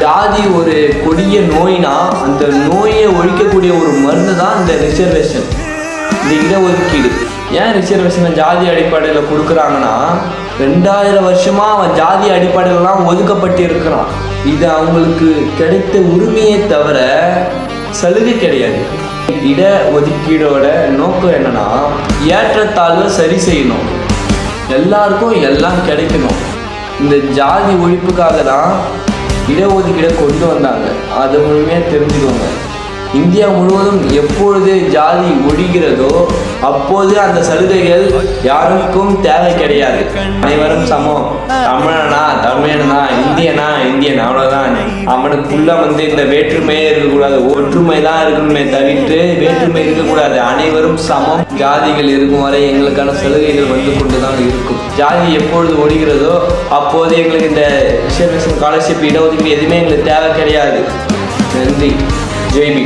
ஜாதி ஒரு கொடிய நோய்னா அந்த நோயை ஒழிக்கக்கூடிய ஒரு மருந்து தான் இந்த ரிசர்வேஷன், இந்த இடஒதுக்கீடு. ஏன் ரிசர்வேஷனை ஜாதி அடிப்படையில் கொடுக்குறாங்கன்னா 2000 வருஷமா அவன் ஜாதி அடிப்படையிலலாம் ஒதுக்கப்பட்டு இருக்கிறான். இது அவங்களுக்கு கிடைத்த உரிமையை தவிர சலுகை கிடையாது. இட ஒதுக்கீடோட நோக்கம் என்னன்னா ஏற்றத்தாழ்வை சரி செய்யணும், எல்லாருக்கும் எல்லாம் கிடைக்கணும். இந்த ஜாதி ஒழிப்புக்காக தான் இடஒதுக்கீடை கொண்டு வந்தாங்க. அது முழுமையாக தெரிஞ்சுக்கோங்க. இந்தியா முழுவதும் எப்பொழுது ஜாதி ஒழிகிறதோ அப்போது அந்த சலுகைகள் யாருக்கும் தேவை கிடையாது. அனைவரும் சமம். தமிழனா தமிழனா, இந்தியனா இந்தியன், அவ்வளோதான். அவனுக்குள்ள இந்த வேற்றுமையே இருக்கக்கூடாது, ஒற்றுமை தான் இருக்கணுமே தவிர்த்து வேற்றுமை இருக்கக்கூடாது. அனைவரும் சமம். ஜாதிகள் இருக்கும் வரை எங்களுக்கான சலுகைகள் வந்து கொண்டு தான் இருக்கும். ஜாதி எப்பொழுது ஒழிகிறதோ அப்போது எங்களுக்கு இந்த ரிசர்வேஷன், ஸ்காலர்ஷிப், இடஒதுக்கீடு எதுவுமே எங்களுக்கு தேவை கிடையாது. நன்றி. ஜெய்பி.